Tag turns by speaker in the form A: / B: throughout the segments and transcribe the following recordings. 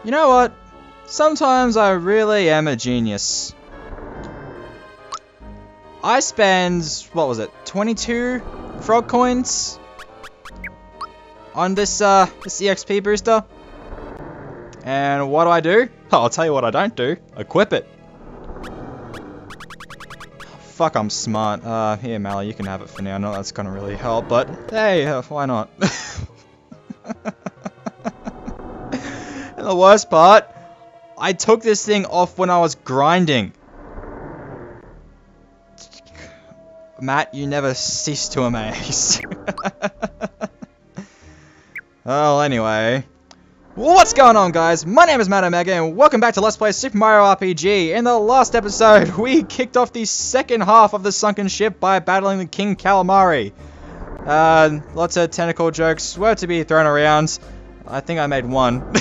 A: You know what? Sometimes I really am a genius. I spend, what was it, 22 frog coins on this EXP booster. And what do? Oh, I'll tell you what I don't do. Equip it. Fuck, I'm smart. Here, Mally, you can have it for now. Not that's gonna really help, but hey, why not? And the worst part, I took this thing off when I was grinding. Matt, you never cease to amaze. Well, anyway. What's going on, guys? My name is Matt Omega, and welcome back to Let's Play Super Mario RPG. In the last episode, we kicked off the second half of the sunken ship by battling the King Calamari. Lots of tentacle jokes were to be thrown around. I think I made one.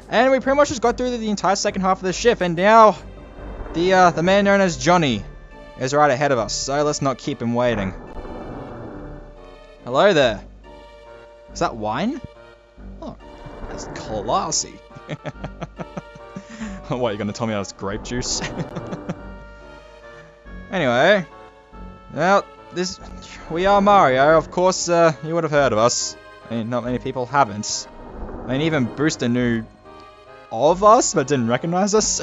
A: And we pretty much just got through the entire second half of the ship, and now the man known as Johnny is right ahead of us, so let's not keep him waiting. Hello there. Is that wine? Oh, that's classy. What, you're gonna tell me that's grape juice? Anyway, well, we are Mario. Of course, you would have heard of us. I mean, not many people haven't. I mean, even Brewster knew of us, but didn't recognize us.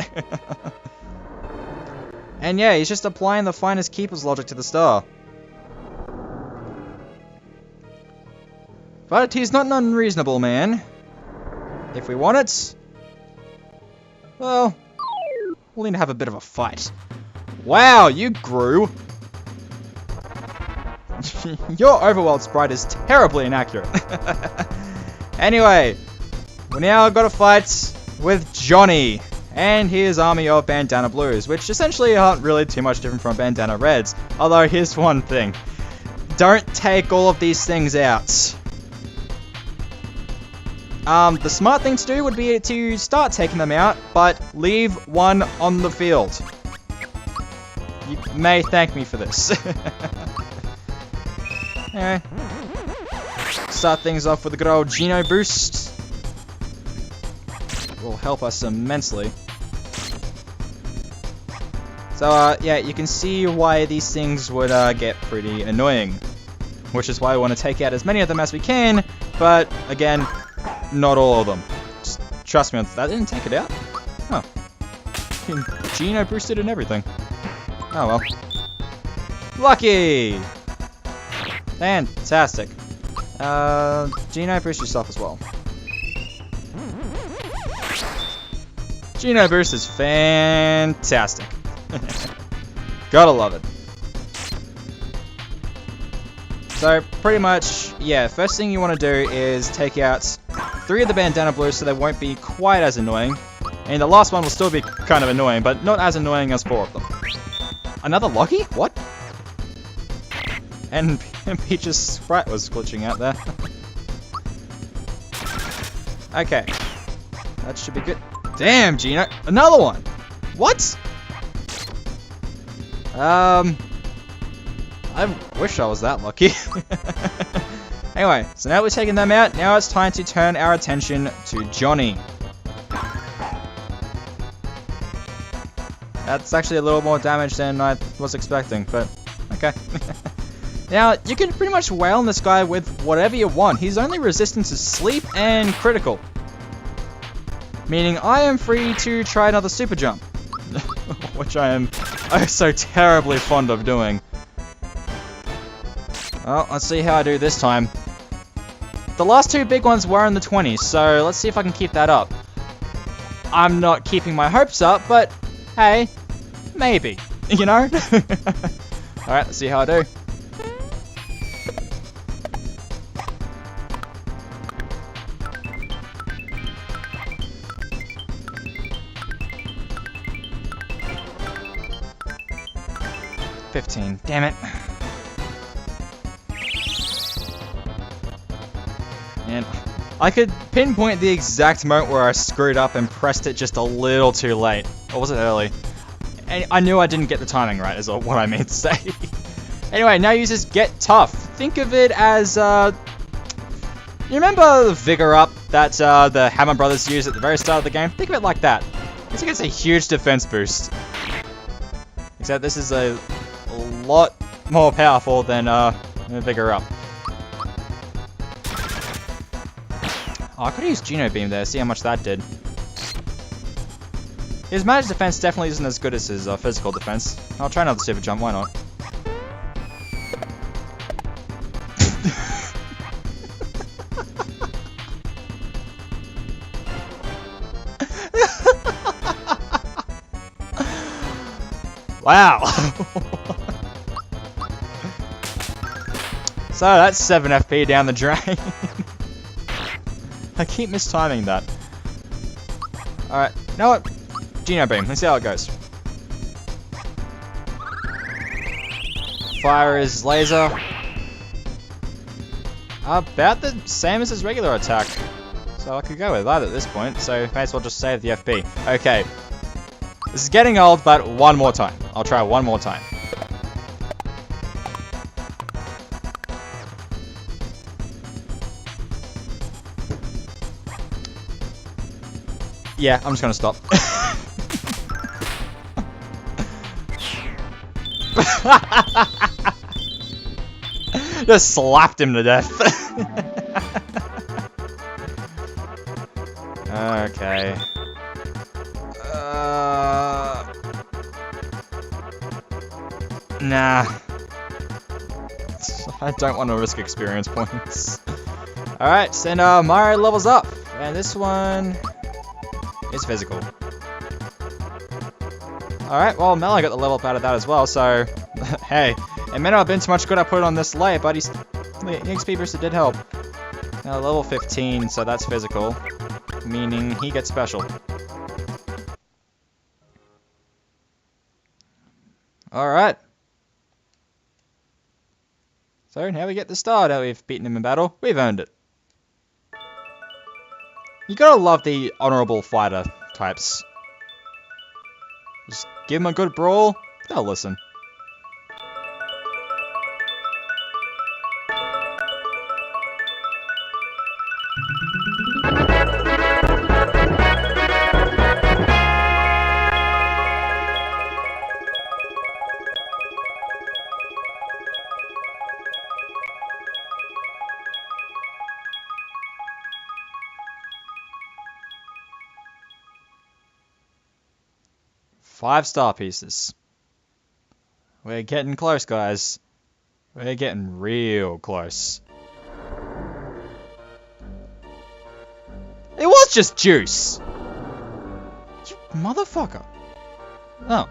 A: And yeah, he's just applying the finest keepers logic to the star. But he's not an unreasonable man. If we want it, well, we'll need to have a bit of a fight. Wow, you grew! Your overworld sprite is terribly inaccurate. Anyway, we now got to fight with Johnny and his army of Bandana Blues, which essentially aren't really too much different from Bandana Reds. Although, here's one thing. Don't take all of these things out. The smart thing to do would be to start taking them out, but leave one on the field. You may thank me for this. Anyway, start things off with a good old Geno boost. Will help us immensely. So, yeah, you can see why these things would get pretty annoying. Which is why we want to take out as many of them as we can, but, again, not all of them. Just trust me on that. Didn't take it out? Oh. Geno boosted and everything. Oh well. Lucky! Fantastic. Geno, boost yourself as well. Geno boost is fantastic. Gotta love it. So, pretty much, yeah, first thing you want to do is take out 3 of the Bandana Blues so they won't be quite as annoying. And the last one will still be kind of annoying, but not as annoying as 4 of them. Another Lucky? What? And Peach's sprite was glitching out there. Okay. That should be good. Damn, Geno! Another one! What? I wish I was that lucky. Anyway, so now we're taking them out, now it's time to turn our attention to Johnny. That's actually a little more damage than I was expecting, but okay. Now, you can pretty much wail on this guy with whatever you want. His only resistance is sleep and critical. Meaning I am free to try another super jump. Which I am so terribly fond of doing. Well, let's see how I do this time. The last 2 big ones were in the 20s, so let's see if I can keep that up. I'm not keeping my hopes up, but hey, maybe, you know? Alright, let's see how I do. $15, damn it. And I could pinpoint the exact moment where I screwed up and pressed it just a little too late. Or was it early? And I knew I didn't get the timing right, is what I meant to say. Anyway, now uses Get Tough. Think of it as, you remember the Vigor Up that the Hammer Brothers used at the very start of the game. Think of it like that. It's like it's a huge defense boost. Except this is a lot more powerful than Vigor Up. Oh, I could have used Geno Beam there, see how much that did. His magic defense definitely isn't as good as his physical defense. I'll try another super jump, why not? Wow! So that's 7 FP down the drain. I keep mistiming that. Alright, you know what? Geno Beam, let's see how it goes. Fire is laser. About the same as his regular attack. So I could go with that at this point, so may as well just save the FP. Okay. This is getting old, but one more time. I'll try one more time. Yeah, I'm just gonna stop. Just slapped him to death. Okay. Nah. I don't want to risk experience points. Alright, so now Mario levels up. And this one is physical. Alright, well, Mello got the level up out of that as well, so hey, it may not have been too much good I put on this layer, but the XP booster did help. Now level 15, so that's physical, meaning he gets special. Alright. So now we get the star that we've beaten him in battle. We've earned it. You gotta love the honorable fighter types. Just give them a good brawl, they'll listen. Five star pieces. We're getting close, guys. We're getting real close. It was just juice! You motherfucker. Oh.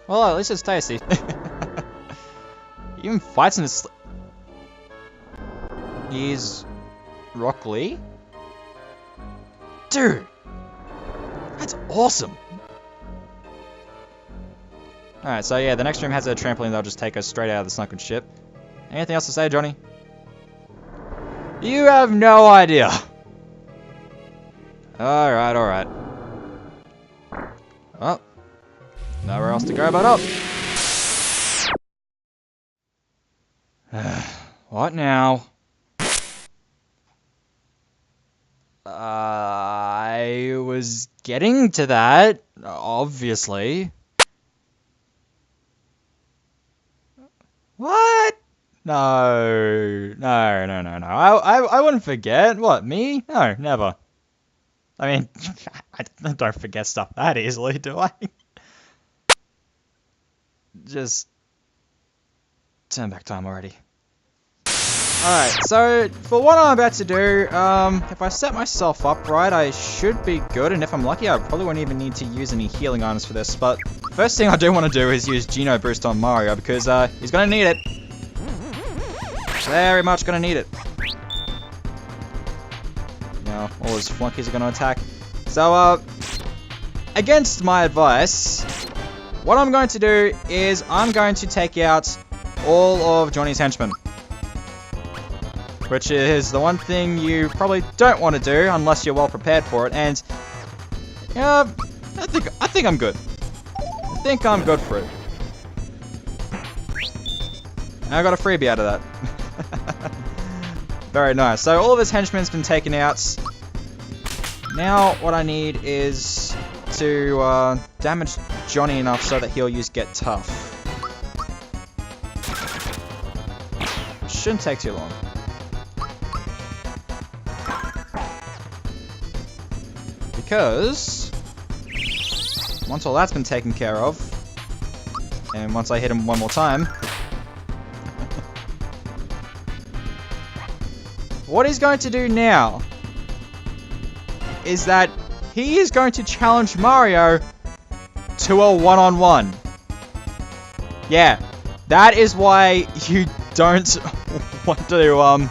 A: Well, at least it's tasty. He even fights in his sleep. He's Rock Lee? Dude! That's awesome! Alright, so yeah, the next room has a trampoline that'll just take us straight out of the sunken ship. Anything else to say, Johnny? You have no idea! Alright, alright. Oh. Nowhere else to go but up! What now? I was getting to that, obviously. What? No. I wouldn't forget. What, me? No, never. I mean, I don't forget stuff that easily, do I? Just turn back time already. Alright, so for what I'm about to do, if I set myself up right, I should be good, and if I'm lucky, I probably won't even need to use any healing items for this, but first thing I do want to do is use Geno Boost on Mario, because he's going to need it. Very much going to need it. Now, all his flunkies are going to attack. So, against my advice, what I'm going to do is I'm going to take out all of Johnny's henchmen. Which is the one thing you probably don't want to do unless you're well prepared for it, and yeah, I think I'm good. I think I'm good for it. And I got a freebie out of that. Very nice. So all of his henchmen's been taken out. Now what I need is to damage Johnny enough so that he'll use Get Tough. Shouldn't take too long. Because once all that's been taken care of, and once I hit him one more time, what he's going to do now is that he is going to challenge Mario to a one-on-one. Yeah, that is why you don't want to,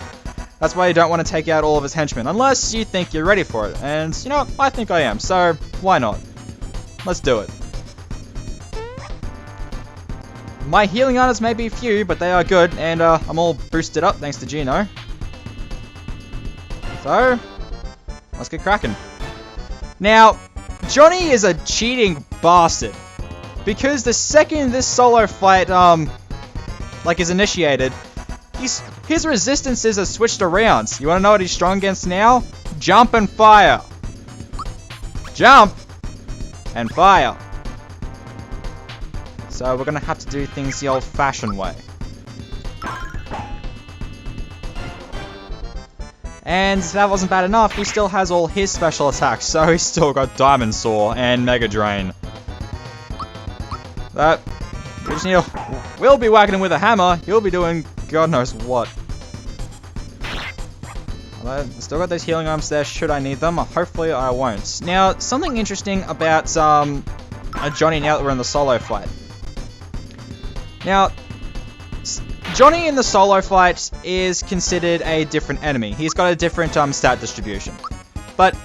A: that's why you don't want to take out all of his henchmen, unless you think you're ready for it. And, you know what, I think I am, so why not? Let's do it. My healing items may be few, but they are good, and I'm all boosted up thanks to Gino. So, let's get cracking. Now, Johnny is a cheating bastard, because the second this solo fight, is initiated, his resistances are switched around. You wanna know what he's strong against now? Jump and fire. Jump and fire. So we're gonna have to do things the old-fashioned way. And that wasn't bad enough, he still has all his special attacks, so he's still got Diamond Saw and Mega Drain. That, we just need to, we'll be whacking him with a hammer, he'll be doing God knows what. I've still got those healing items there, should I need them? Hopefully I won't. Now, something interesting about Johnny now that we're in the solo fight. Now, Johnny in the solo fight is considered a different enemy. He's got a different stat distribution. But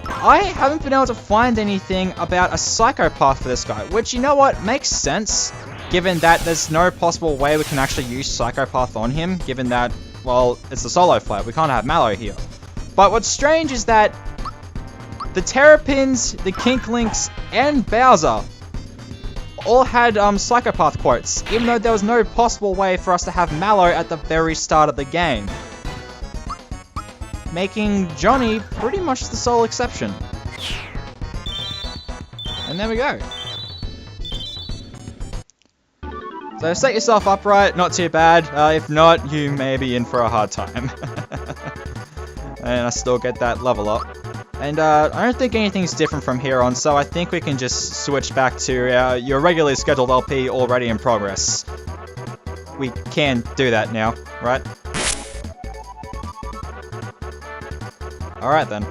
A: I haven't been able to find anything about a psychopath for this guy, which, you know what, makes sense, given that there's no possible way we can actually use psychopath on him, given that, well, it's a solo fight, we can't have Mallow here. But what's strange is that the Terrapins, the Kinklinks, and Bowser all had psychopath quotes, even though there was no possible way for us to have Mallow at the very start of the game, making Johnny pretty much the sole exception. And there we go. So set yourself upright, not too bad. If not, you may be in for a hard time. And I still get that level up. And I don't think anything's different from here on, so I think we can just switch back to your regularly scheduled LP already in progress. We can do that now, right? Alright then.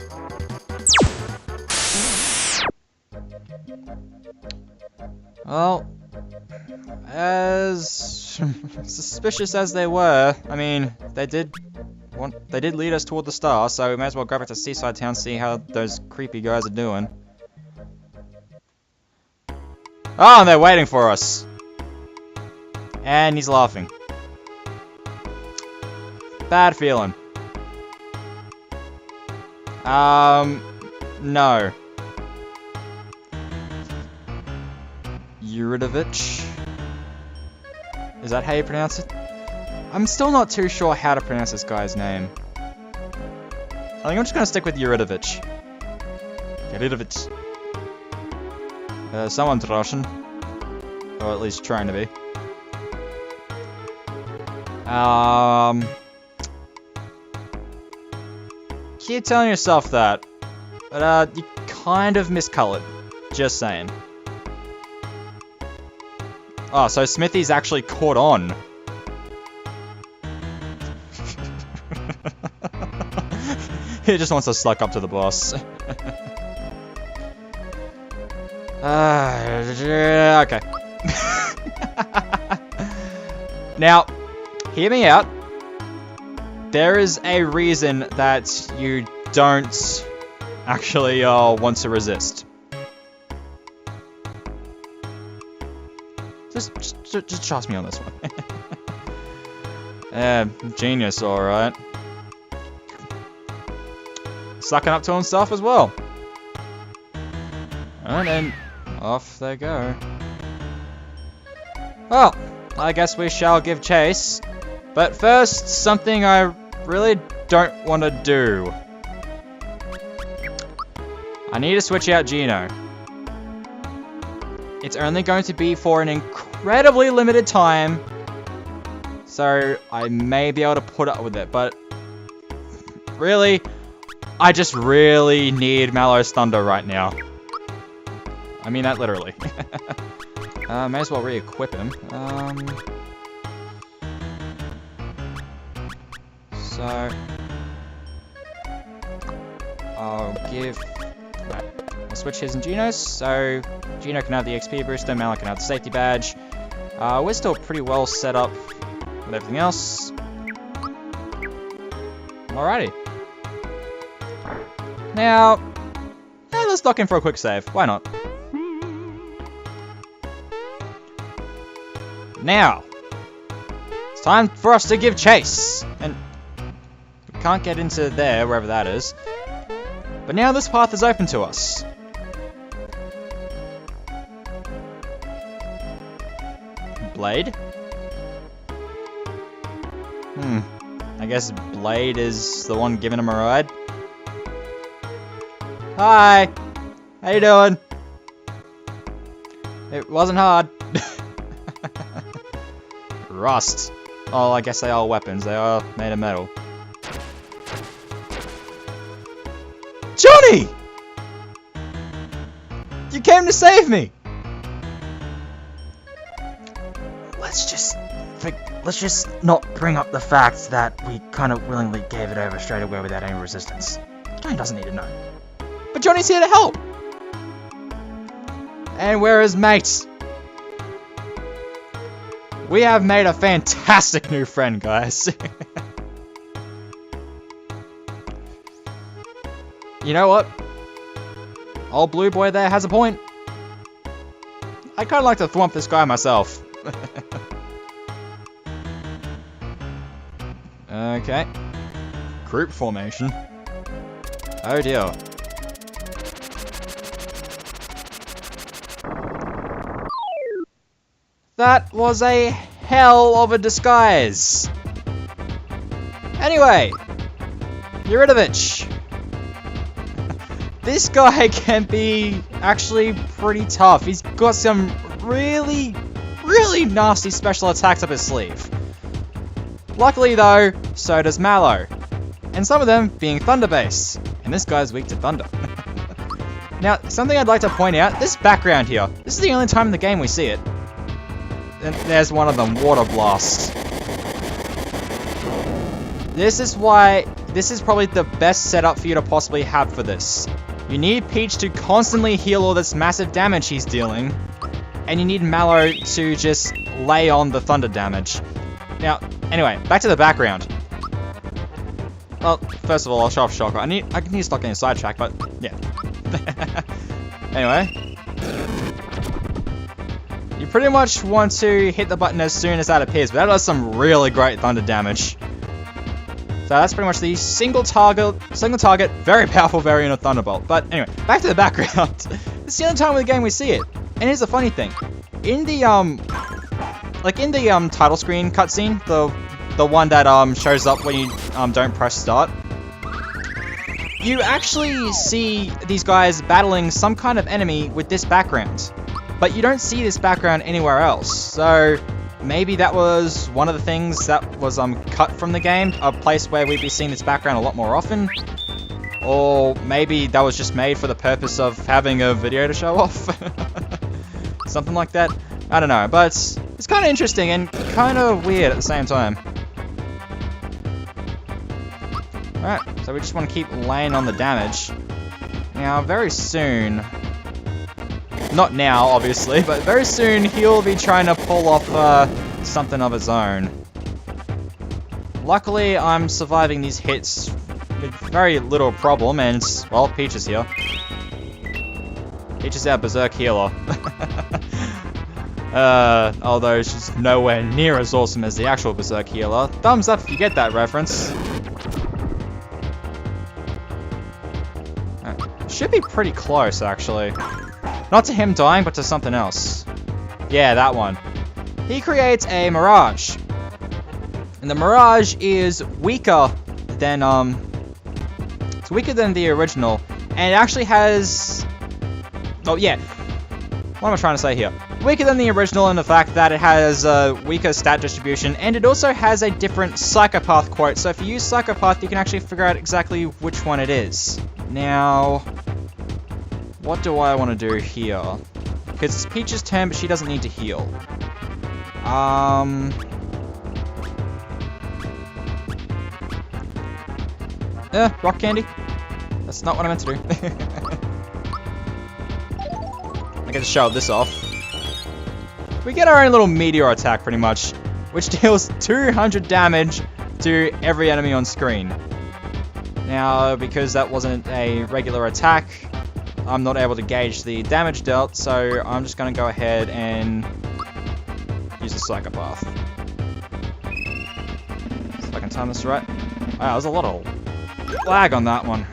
A: Well, as suspicious as they were, I mean, they did lead us toward the star, so we may as well go back to Seaside Town, see how those creepy guys are doing. Oh, and they're waiting for us. And he's laughing. Bad feeling. No. Yuridovich? Is that how you pronounce it? I'm still not too sure how to pronounce this guy's name. I think I'm just gonna stick with Yuridovich. Yuridovich. Someone's Russian. Or at least trying to be. Keep telling yourself that. But, you kind of miscolored. Just saying. Oh, so Smithy's actually caught on. He just wants to suck up to the boss. Okay. Now, hear me out. There is a reason that you don't actually want to resist. Just trust me on this one. Genius, alright. Sucking up to himself as well. And then off they go. Well, I guess we shall give chase. But first, something I really don't want to do. I need to switch out Gino. It's only going to be for an incredibly limited time, so I may be able to put up with it, but really, I just really need Mallow's Thunder right now. I mean that literally. May as well re-equip him. So I'll give... I'll switch his and Gino's, so Gino can have the XP booster, Mallow can have the safety badge. We're still pretty well set up with everything else. Alrighty. Now, let's lock in for a quick save. Why not? Now, it's time for us to give chase. And we can't get into there, wherever that is. But now this path is open to us. Blade? I guess Blade is the one giving him a ride. Hi! How you doing? It wasn't hard. Rust. Oh, I guess they are weapons. They are made of metal. Johnny! You came to save me! Let's just not bring up the fact that we kind of willingly gave it over straight away without any resistance. Johnny doesn't need to know. But Johnny's here to help! And we're his mates. We have made a fantastic new friend, guys. You know what? Old blue boy there has a point. I kind of like to thwomp this guy myself. Okay. Group formation. Oh dear. That was a hell of a disguise. Anyway, Yuridovich. This guy can be actually pretty tough. He's got some really, really nasty special attacks up his sleeve. Luckily though, so does Mallow. And some of them being thunder-based. And this guy's weak to thunder. Now, something I'd like to point out, this background here, this is the only time in the game we see it. And there's one of them, Water Blast. This is probably the best setup for you to possibly have for this. You need Peach to constantly heal all this massive damage he's dealing. And you need Mallow to just lay on the thunder damage. Now, anyway, back to the background. Well, first of all, I'll show off Shocker. I need to stop getting sidetracked, but yeah. Anyway. You pretty much want to hit the button as soon as that appears, but that does some really great thunder damage. So that's pretty much the single target, very powerful variant of Thunderbolt. But anyway, back to the background. It's the only time in the game we see it. And here's the funny thing. In the title screen cutscene, the one that shows up when you don't press start, you actually see these guys battling some kind of enemy with this background. But you don't see this background anywhere else. So maybe that was one of the things that was cut from the game, a place where we'd be seeing this background a lot more often. Or maybe that was just made for the purpose of having a video to show off. Something like that. I don't know, but it's kind of interesting and kind of weird at the same time. Alright, so we just want to keep laying on the damage. Now, very soon... Not now, obviously, but very soon he'll be trying to pull off something of his own. Luckily, I'm surviving these hits with very little problem, and, well, Peach is here. Peach is our Berserk healer. Although she's nowhere near as awesome as the actual Berserk healer. Thumbs up if you get that reference. Should be pretty close, actually. Not to him dying, but to something else. Yeah, that one. He creates a Mirage. And the Mirage is weaker than, it's weaker than the original, And it actually has... Oh, yeah. What am I trying to say here? Weaker than the original in the fact that it has a weaker stat distribution, and it also has a different psychopath quote. So if you use psychopath, you can actually figure out exactly which one it is. Now, what do I want to do here? Because it's Peach's turn, but she doesn't need to heal. Rock candy. That's not what I meant to do. I get to show this off. We get our own little meteor attack, pretty much, which deals 200 damage to every enemy on screen. Now, because that wasn't a regular attack, I'm not able to gauge the damage dealt, so I'm just going to go ahead and use the psychopath. See if I can time this right. Wow, there's a lot of lag on that one.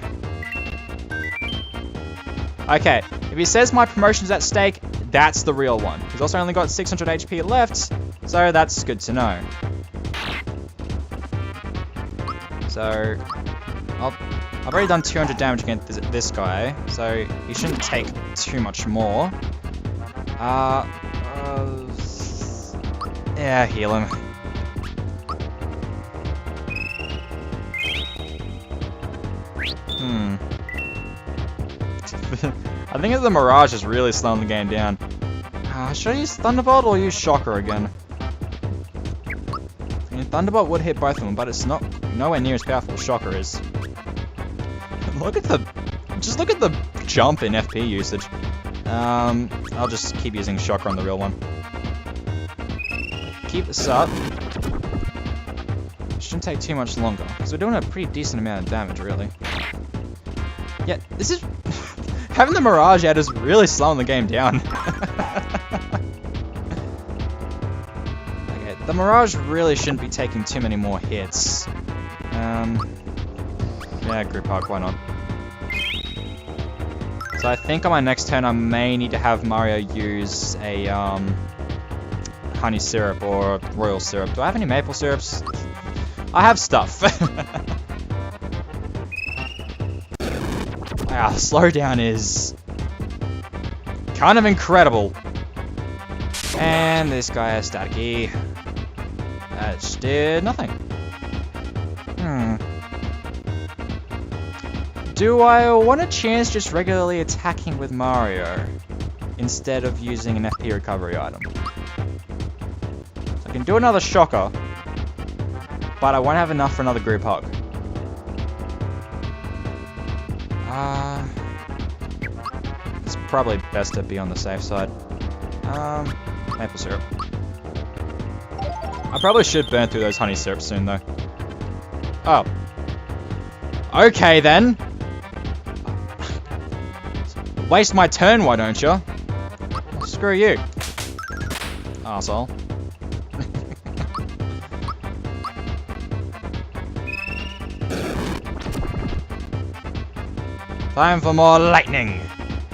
A: Okay, if he says my promotion's at stake, that's the real one. He's also only got 600 HP left, so that's good to know. So, I've already done 200 damage against this guy, so he shouldn't take too much more. Yeah, heal him. I think the Mirage is really slowing the game down. Should I use Thunderbolt or use Shocker again? I mean, Thunderbolt would hit both of them, but it's nowhere near as powerful as Shocker is. Just look at the jump in FP usage. I'll just keep using Shocker on the real one. Keep this up. Shouldn't take too much longer, because we're doing a pretty decent amount of damage, really. Yeah, this is... Having the Mirage out is really slowing the game down. Okay, the Mirage really shouldn't be taking too many more hits. Yeah, group hug, why not? So I think on my next turn I may need to have Mario use a honey syrup or royal syrup. Do I have any maple syrups? I have stuff. Wow, slowdown is kind of incredible. And this guy has staticky. That just did nothing. Do I want a chance just regularly attacking with Mario instead of using an FP recovery item? So I can do another Shocker, but I won't have enough for another group hug. It's probably best to be on the safe side. Maple syrup. I probably should burn through those honey syrups soon, though. Oh. Okay, then. Waste my turn, why don't you? Screw you. Arsehole. Time for more lightning.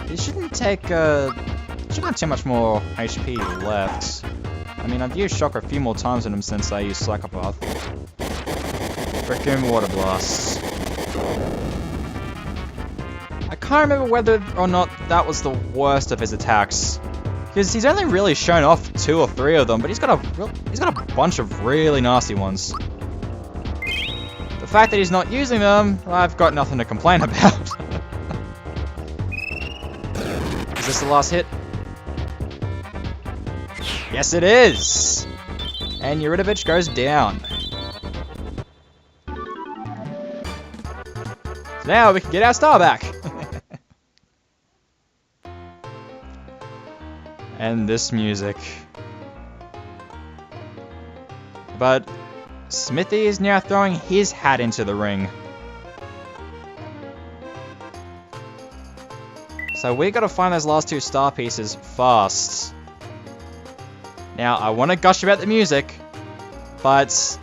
A: It shouldn't take, shouldn't have too much more HP left. I mean, I've used Shocker a few more times on him since I used Psychopath. Frickin' Water Blasts. I can't remember whether or not that was the worst of his attacks. Because he's only really shown off 2 or 3 of them, but he's got a bunch of really nasty ones. The fact that he's not using them, I've got nothing to complain about. Is this the last hit? Yes, it is! And Eurytovich goes down. So now we can get our star back. And this music. But Smithy is now throwing his hat into the ring. So we gotta find those last 2 star pieces fast. Now, I want to gush about the music, but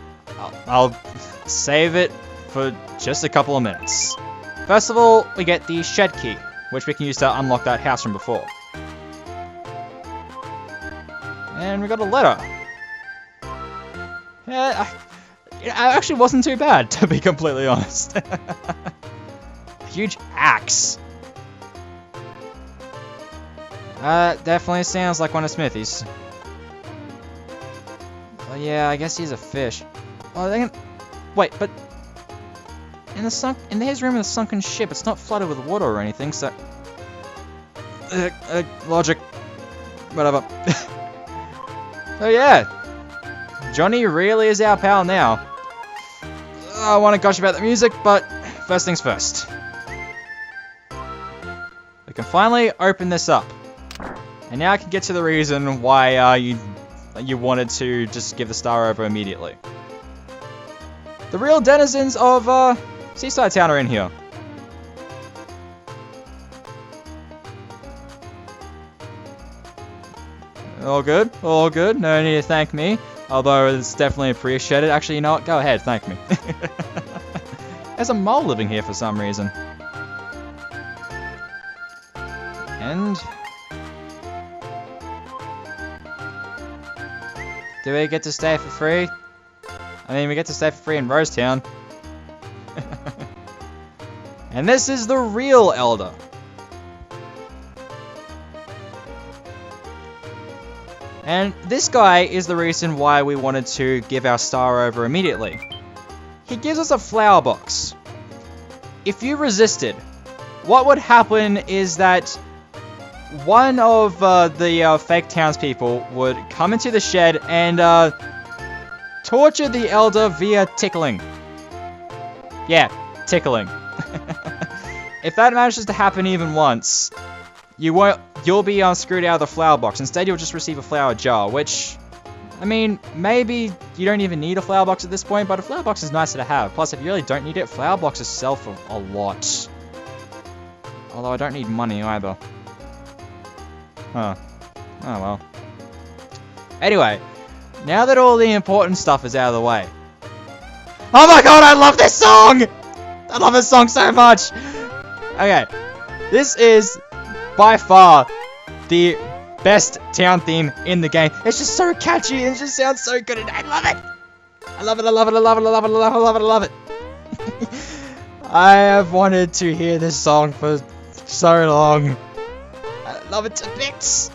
A: I'll save it for just a couple of minutes. First of all, we get the shed key, which we can use to unlock that house from before. And we got a letter. Yeah, it actually wasn't too bad, to be completely honest. A huge axe. Definitely sounds like one of Smithy's. Oh yeah, I guess he's a fish. Oh, they can... Wait, but... In his room in the sunken ship, it's not flooded with water or anything, so... logic. Whatever. So yeah. Johnny really is our pal now. I want to gush about the music, but first things first. We can finally open this up. And now I can get to the reason why you wanted to just give the star over immediately. The real denizens of Seaside Town are in here. All good, all good. No need to thank me, although it's definitely appreciated. Actually, you know what? Go ahead, thank me. There's a mole living here for some reason. And... do we get to stay for free? I mean, we get to stay for free in Rosetown. And this is the real Elder. And this guy is the reason why we wanted to give our star over immediately. He gives us a flower box. If you resisted, what would happen is that one of the fake townspeople would come into the shed and torture the Elder via tickling. Yeah, tickling. If that manages to happen even once, you'll be screwed out of the flower box. Instead, you'll just receive a flower jar, which, I mean, maybe you don't even need a flower box at this point, but a flower box is nicer to have. Plus, if you really don't need it, flower boxes sell for a lot. Although I don't need money either. Huh. Oh well. Anyway, now that all the important stuff is out of the way. Oh my god, I love this song! I love this song so much! Okay, this is by far the best town theme in the game. It's just so catchy and it just sounds so good and I love it! I love it, I love it, I love it, I love it, I love it, I love it, I love it! I have wanted to hear this song for so long. I love it to bits!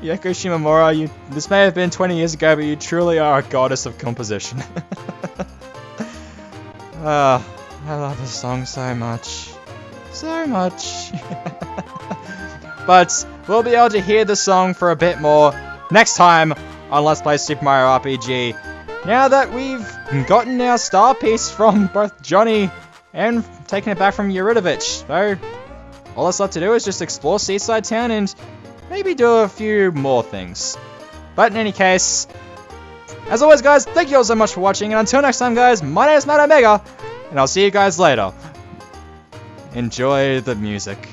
A: Yoko Shimomura, this may have been 20 years ago, but you truly are a goddess of composition. I love this song so much. So much. But we'll be able to hear the song for a bit more next time on Let's Play Super Mario RPG. Now that we've gotten our star piece from both Johnny and taken it back from Eurytovich. So all that's left to do is just explore Seaside Town and maybe do a few more things. But in any case, as always guys, thank you all so much for watching, and until next time guys, my name is Matt Omega, and I'll see you guys later. Enjoy the music.